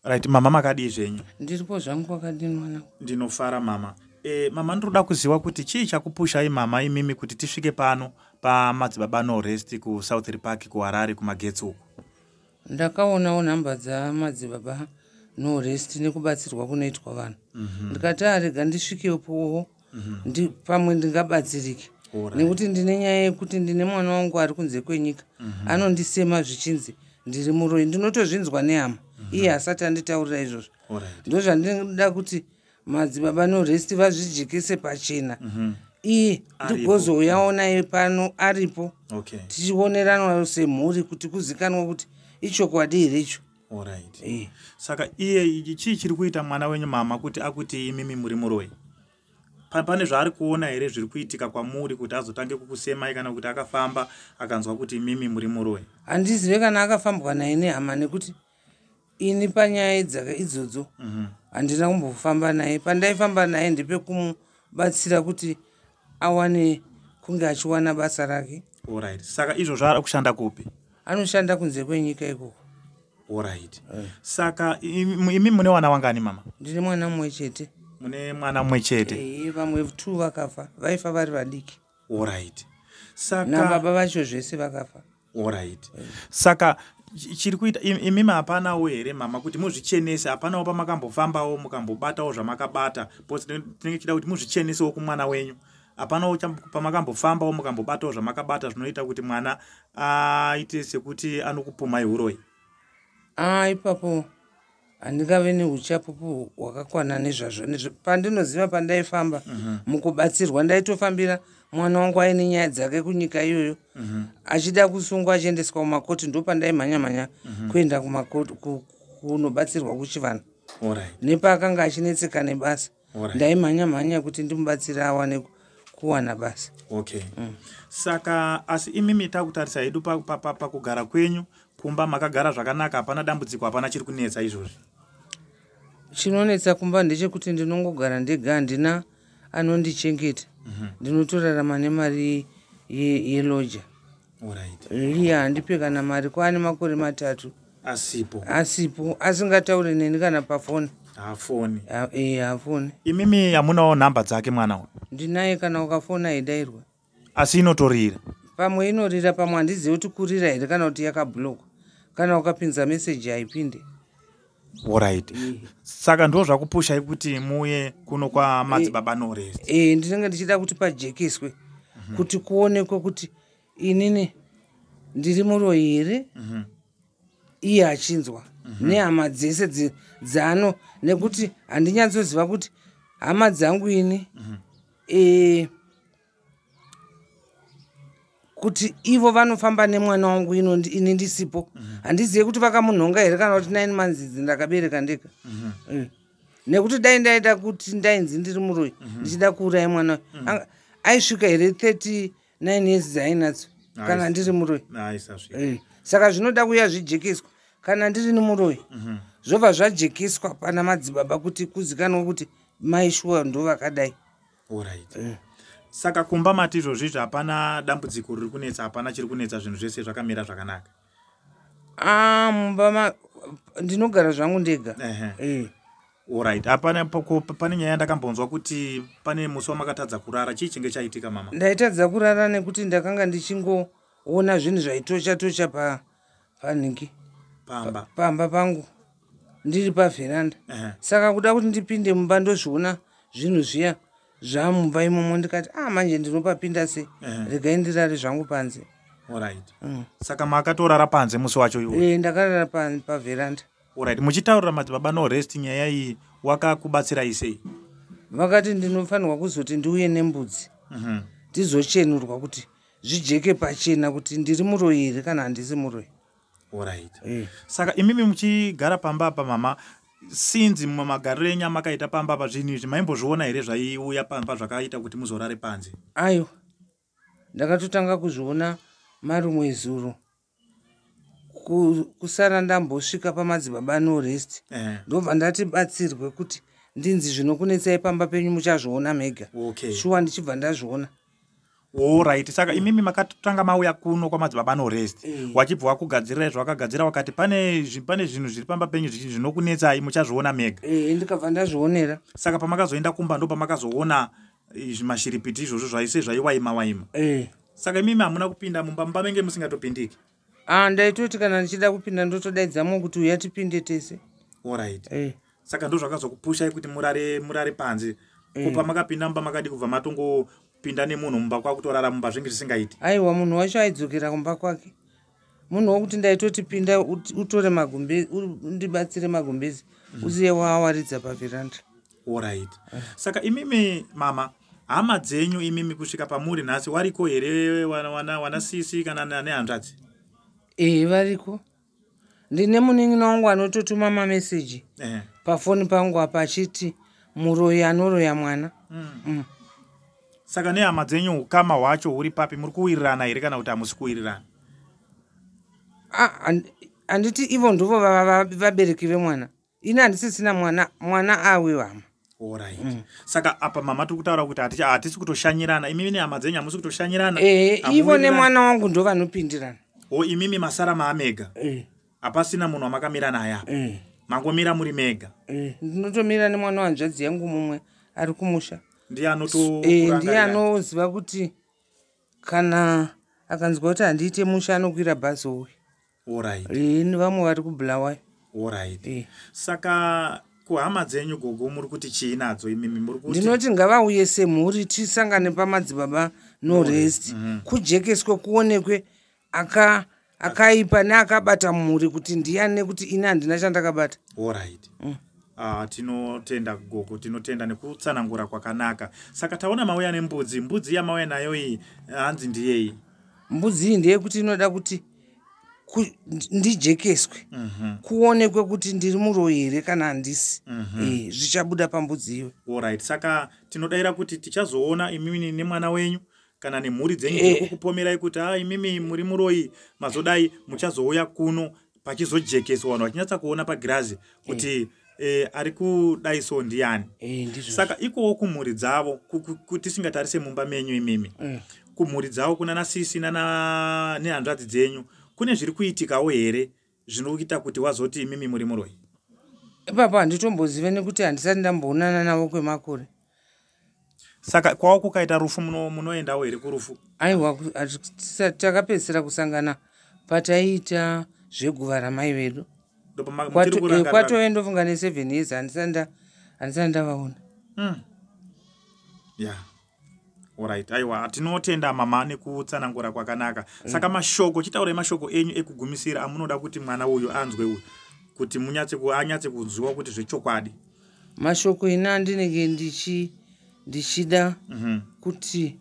Right, mama makadi zvenyu. Ndiripo zvangu kwakadini mwana. Ndinofara mama. Mama ndoda kuziva kuti chii chakupushai mama imimi kuti tisvike pano pamadzibaba no rest ku South Park ku Harare kumagetsi uko. Ndakaonawo nhamba dzamadzibaba no rest nekubatsirwa kunoitwa vanhu. Ndikati arega ndisvikepo pamwe ndingabatsirike. Nekuti ndine nyaya yekuti ndine mwana wangu ari kunze kwenyika. Anondisema zvichinzi ndiri muroyi, ndinotozvinzwa nehama. Iye asati anditaurira izvozvo. Ndozvandinoda kuti madzibaba no rest vazvijekese pachena. Iye ndigozouyaona pano aripo. Tichionerana semhuri kuti kuzikanwa kuti ichokwadi here icho. Saka iye chii chiri kuita mwana wenyu mama kuti akuti imimi muri muroyi? Pane zvaari kuona here zviri kuitika kwamuri kuti azotange kukusemai kana kuti akafamba akanzwa kuti imimi muri muroyi? Handizive kana akafambwa naye nehama, nekuti ini panyaya idzodzo handina kumbofamba naye. Pandaifamba naye ndepekumubatsira kuti awane kunge achiwana basa rake. Saka izvo zvaari kushanda kupi? Anoshanda kunze kwenyika ikoko. Saka imi mune wana wangani mama? Ndine mwana mumwe chete. Mune mwana mumwe chete? Vamwe 2 vakafa, vaifa vari vadiki. Saka nababa vacho zvese vakafa. Saka chiri kuita imimi hapanawo here mama kuti muzvichenese? Hapanawo pamakambofambawo mukambobatawo zvamakabata? Posi tinenge chida kuti muzvichenesewo kumwana wenyu. Hapanawo pamakambofambawo mukambobatawo zvamakabata zvinoita kuti mwana aite sekuti anokupumai uroyi? Ipapo handingave neuchapupu hwakakwana nezvazvo. Pandinoziva pandaifamba mukubatsirwa, ndaitofambira mwana wangu aine nyaya dzake kunyika iyoyo. Achida kusungwa achiendeswa kumakoti, ndo pandaimhanya kuenda kunobatsirwa kuchivanhu. Nepaakanga achinetseka nebasa, ndaimhanya kuti ndimubatsire awane kuwana basa. Saka asi imimi takutarisa hedu pakugara kwenyu kumba makagara zvakanaka, hapana dambudziko, hapana chiri kunetsa izvozvi? Chinonetsa kumba ndechekuti ndinongogara ndega, handina anondichengeta. Ndinotorarama nemari yeloja. Iye handipe kana mari, kwaane makore 3 asipo, asingataure neni kana pafoni. Hafoni. Imimi hamunawo nhamba dzake mwana uyu? Ndinaye, kana ukafona aidairwa. Asi inotorira? Pamwe inorira, pamwe handizivi kuti kurira here kana kuti yakabhulokwa. Kana ukapinza meseji haipinde. Saka ndo zvakupushai kuti muye kuno kwa madzibaba no rest? Ndinenge ndichida kuti pajekeswe kuti kuonekwe kuti inini ndiri muroyi here, iye achinzwa nehama dzese dzano, nekuti handinyatsoziva kuti hama dzangu ini kuti ivo vanofamba nemwana wangu ini ndisipo. Handizive kuti vakamunhonga here kana kuti 9 manzizi ndakabereka ndega. Nekuti dai ndaida kuti ndainzi ndiri muroyi ndichida kuuraya mwana aisvika here 39 years dzainadzo kana ndiri muroyi? Saka zvinoda kuya zvijekeswa kana ndiri muroyi. Zvobva zvajekeswa pana madzibaba kuti kuzikanwa kuti maishuwa ndo vakadai. Saka kumba mati izvozvizvi hapana dambudziko riri kunetsa, hapana chiri kunetsa, zvinhu zvese zvakamira zvakanaka? Mumba ndinogara zvangu ndega. Hapana pane nyaya ndakambonzwa kuti pane musi wamakatadza kurara. Chii chinge chaitika mama? Ndaitadza kurara nekuti ndakanga ndichingoona zvinhu zvaitocha panhingi pamba pangu ndiri pavheranda. Saka kuda kuti ndipinde mumba ndozviona zvinhu zviya zvamumba imomo, ndikati manje ndinopapinda sei, regai ndirare zvangu panze. Saka makatorara panze musi wacho iwo? Ndakarara pavheranda. Muchitaurira madzibaba no rest nyaya iyi wakakubatsirai sei? Vakati ndinofanirwa kuzoti ndiuye nembudzi ndizochenurwa kuti zvijeke pachena kuti ndiri muroyi here kana handisi muroyi. Saka imimi muchigara pamba apa mama, sinzi mumagariro enyu makaita pamba apa zvinhu izvi maimbozviona here zvaiuya pamba zvakaita kuti muzorare panze? Aiwa, ndakatotanga kuzviona marumwe zuro. Kusara ndambosvika pamadzibaba no rest ndobva ndatibatsirwe kuti ndinzi zvinokunetsai pamba penyu muchazviona mega. Shuwa ndichibva ndazviona. Alright, saka imimi makatanga mauya kuno kwamadzibaba norest. Wachibva wakugadzirira zvakagadzira wakati pane zvinhu zviri pamba penyu zvinokunetsai muchazviona mega. Ndikabva ndazvionera. Saka pamakazoenda kumba ndo pamakazoona zvimashiripiti izvozvo zvaise zvaiwaima. Saka imimi hamuna kupinda mumba menge musingatopindiki. Ndaitoti kana ndichida kupinda ndotodaidzamo kuti uya tipinde tese. Alright. Saka ndo zvakazokupushai kuti murare panze. Kupa makapinda mumba makadi kubva matongo pinda nemunhu mumba kwakutorara mumba zvinge zvisingaiti. Aiwa munhu wacho aidzokera kumba kwake. Munhu wokuti ndaitoti pinda utore magumbezi undibatsire magumbezi usiye wawaridza paveranda. Alright. Saka imimi mama hama dzenyu imimi kusvika pamuri nhasi wariko here wana sisi kana nehanzvadzi? Variko. Ndine munin'ina wangu anototuma mameseji pafoni pangu apa achiti muroyi anoroya mwana. Saka nehama dzenyu ukama hwacho huri papi, muri kuwirirana here kana kuti hamusi kuwirirana? Handiti ivo ndivo vabereki vemwana. Ini handisisina mwana awe hama. Alright. Saka apa mama tiri kutaura kuti hatisi kutoshanyirana, imimi nehama dzenyu hamusi kutoshanyirana? Ivo nemwana wangu ndo vanopindirana. Imimi masara maamega? Hapasina munhu wamakamira naye apa? Mangomira muri mega? Ndinotomira nemwana wanzvadzi yangu mumwe ari kumusha. Ndiye anoziva kuti kana akanzwa kuti handiite musha anokwira bhazi uyu. Alright. Nevamwe vari kubhulawayo. Alright. Saka kuhama dzenyu gogo muri kuti chii nadzo imimi? Muri kuti ndinoti ngavauye semhuri tisangane pamadzibaba norest, kujekeswe kuonekwe akaipa neakabata mhuri kuti ndiani nekuti ini handina chandakabata. Alright. Tinotenda gogo, tinotenda nekutsanangura kwakanaka. Saka taona mauya nembudzi yamauya nayo iyi hanzi ndiyei? Mbudzi iyi ndeyekuti inoda kuti ndijekeswe kuonekwe kuti ndiri muroyi here kana handisi. Zvichabuda pambudzi iwe. Alright. Saka tinodayira kuti tichazoona imimi nemwana wenyu kana nemhuri dzenyu dziri kukupomerai kuti imimi muri muroyi mazodai muchazouya kuno pachizojekeswa vanhu vachinyatsa kuona pagirazi kuti ari kudai so ndiani. Saka ikowo kumhuri dzavo tisingatarise mumba menyu imimi, kumhuri dzavo kuna nasisi nehanzvadzi dzenyu kune zviri kuitikawo here zvinoita kuti wazoti imimi muri muroyi? Papa handitombozive nekuti handisati ndamboonana navo kwemakore. Saka kwavo kukaita rufu munoendawo here kurufu? Aiwa, takapedzisira kusangana pataiita zveguva ramai vedu. Kwatove ndofunga ne7 years handisati ndavaona. Alright. Aiwa, tinotenda mama nekutsanangura kwakanaka. Saka mashoko, chitaurai mashoko enyu ekugumisira amunoda kuti mwana uyu anzwe uyu kuti anyatse kunzwa kuti zvechokwadi. Mashoko ina ndinenge ndichida kuti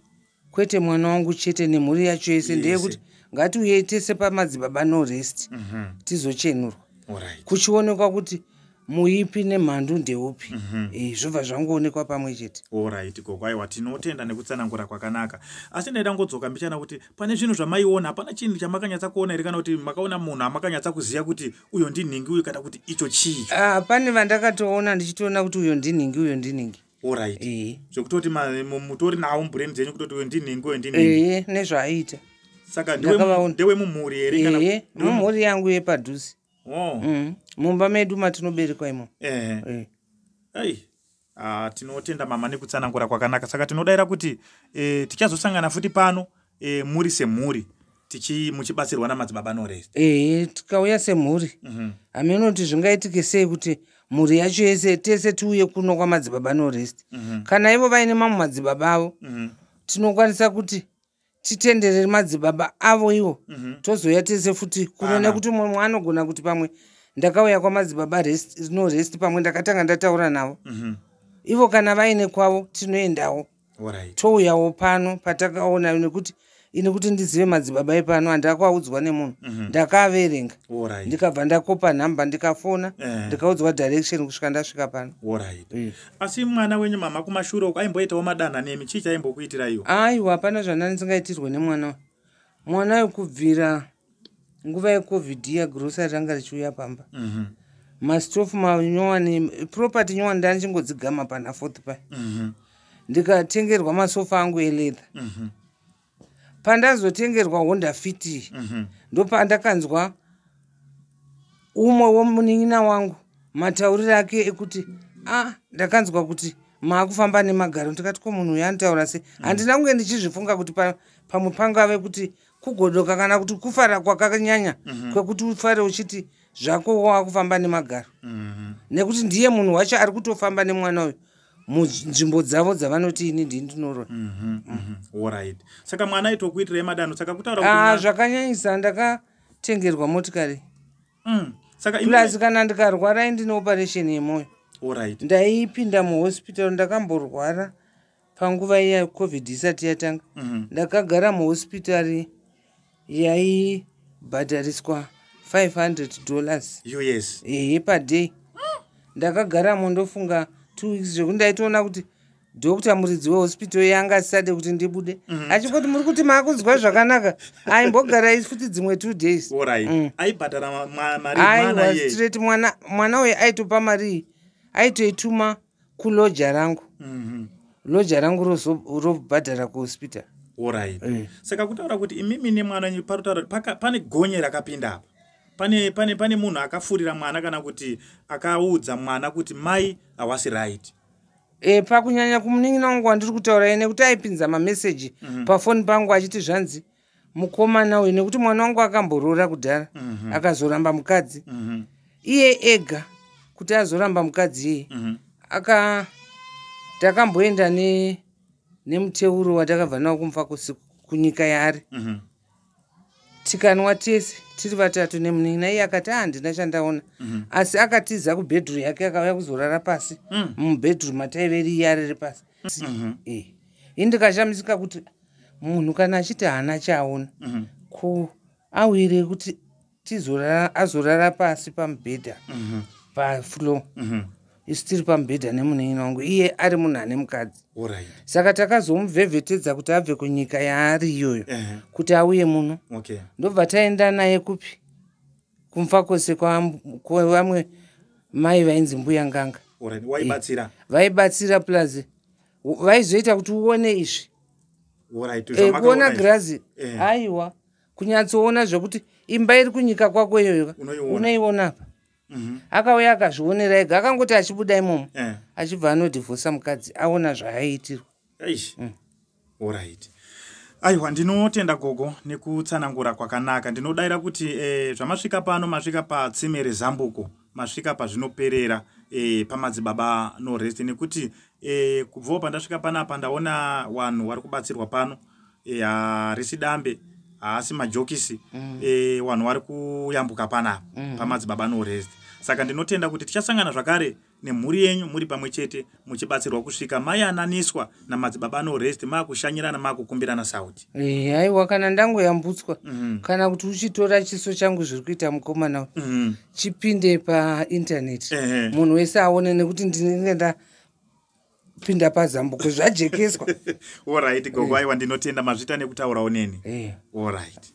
kwete mwana wangu chete nemhuri yacho yese ndeyekuti ngatiuye tese pamadzibaba norest tizochenurwa. Kuchionekwa kuti muipi nemhandu ndeupi. Zvobva zvangoonekwa pamwe chete. Alright gogo, aiwa tinotenda nekutsanangura kwakanaka. Asi ndaida ngodzoka mbichana kuti pane zvinhu zvamaiona, hapana chinhu chamakanyatsa kuona here kana kuti makaona munhu amakanyatsa kuziva kuti uyo ndinhingi uyu kana kuti icho chii? Pane vandakatoona ndichitoona kuti uyo ndinhingi uyo ndinhingi. Alright. Zvekutoti mutori nawo mubhureni dzenyu kutoti uyo ndinhingi uyo ndinhingi? Nezvaaita. Saka ndewe mumhuri here kana? Mumhuri yangu yepadhuze. Mumba medu matinoberekwa imo. Tinotenda mama nekutsanangura kwakanaka. Saka tinodayira kuti tichazosangana futi pano muri semhuri muchibatsirwa namadzibaba norest. Tikauya semhuri haminoti zvingaitike sei kuti mhuri yacho yese tese tiuye kuno kwamadzibaba norest. Kana ivo vaine mamwe madzibaba avo tinokwanisa kuti titenderere madzibaba avo ivo tozoya tese futi kuno, nekuti mumwe anogona kuti pamwe ndakauya kwamadzibaba norest pamwe ndakatanga ndataura navo. Ivo kana vaine kwavo tinoendawo touyawo pano patakaona, nekuti kuti ndizive madzibaba epano handakaudzwa nemunhu, ndakaverenga ndikabva ndakopa nhamba ndikafona ndikaudzwa direction kusvika ndasvika pano. Asi mwana wenyu mama kumashure uko aimboitawo madanha nemi, chii chaimbokuitira iwo? Aiwa, hapana zvandandisingaitirwe nemwana. Mwana wekubvira nguva yecovid iya grocery ranga richiuya pamba, masitofu manyowani property nyowani ndanichingodzigama pana 4th pa ndikatengerwa masofa angu eleather pandazotengerwa Honda Fit ndopandakanzwa umwe womunin'ina wangu matauriro ake ekuti ndakanzwa kuti maakufamba nemagaro. Ndikati ko munhu uyu anotaura sei? Handina kunge ndichizvifunga kuti pamwe pangave kuti kugodoka kana kuti kufara kwakanyanya kwekuti ufare uchiti zvako wakufamba nemagaro, nekuti ndiye munhu wacho ari kutofamba nemwana uyu munzvimbo dzavo dzavanoti ini ndinoroora. Alright. Saka mwana aitokuitirai madano, saka kutaura kuti zvakanyanyisa ndakatengerwa motikari. Saka plus kana ndikarwara ndine operation yemwoyo. Alright. Ndaipinda muhospital, ndakamborwara panguva ya COVID isati yatanga. Ndakagara muhospital yaibhadhariswa $500 US per day. Ndakagaramo ndofunga 2 weeks zvekuti ndaitoona kuti Dr. muridzi wehospital yanga asade kuti ndibude. Achingoti muri kuti maakunzwa zvakanaka, aimbogarai futi dzimwe 2 days. Alright. Aibhadhara mari mwana ye. Straight mwana uyu aitopa mari, aitoituma kuloja rangu. Loja rangu robhadhara kuhospital. Alright. Saka kutaura kuti imimi nemwana wenyu parutaura pane gonye rakapinda apa. Pane munhu akafurira mwana kana kuti akaudza mwana kuti mai hawasi right. Pakunyanya kumunin'ina wangu wandiri kutaura nekuti aipinza mameseji pafoni pangu achiti zvanzi mukomana uyu, nekuti mwana wangu akamborora kudhara akazoramba mukadzi iye ega kuti azoramba mukadzi iye. Takamboenda nemuteuro watakabva nawo kumfa kunyika yaari, tikanwa tese tiri vatatu nemunin'ina. Iye akati handina chandaona, asi akatiza kubhedroom yake akauya kuzorara pasi mubhedroom ataiveri iye ariri pasi. Indikashamisika kuti munhu kana achiti haana chaona ko awire kuti azorara pasi pamubhedha pafloor, isi tiri pamubhedha nemunin'ina wangu, iye ari munhu ane mukadzi. Saka takazomuvhevhetedza kuti abve kunyika yaari iyoyo kuti auye muno. Ndobva taenda naye kupi kumfa kwose kwevamwe mai vainzi mbuya nganga. Vaibatsira plus vaizoita kuti uone izvi. Kuona girazi aiwa kunyatsoona zvekuti imba iri kunyika kwako iyoyo unoiona apa. Akauya akazvionera ega, akangoti achibuda imomo achibva anodhivhosa mukadzi aona zvaaitirwa. Alright. Aiwa, ndinotenda gogo nekutsanangura kwakanaka. Ndinodaira kuti zvamasvika pano masvika patsime rezambuko, masvika pazvinoperera pamadzibaba no rest, nekuti kubvawo pandasvika panapa ndaona vanhu vari kubatsirwa pano harisi dambe, haasi majokisi, vanhu vari kuyambuka panapa pamadzibaba no rest. Saka ndinotenda kuti tichasangana zvakare nemhuri yenyu muri pamwe chete muchibatsirwa kusvika mayananiswa namadzibaba no rest, maakushanyirana maakukumbirana sauti. Aiwa, kana ndangoyambutswa kana kuti uchitora chiso changu zviri kuita mukomana chipinde painternet munhu wese aone, nekuti ndinenge ndapinda pazambuko zvajekeswa. Alright gogo, aiwa ndinotenda mazvita nekutaurawo neni. Alright.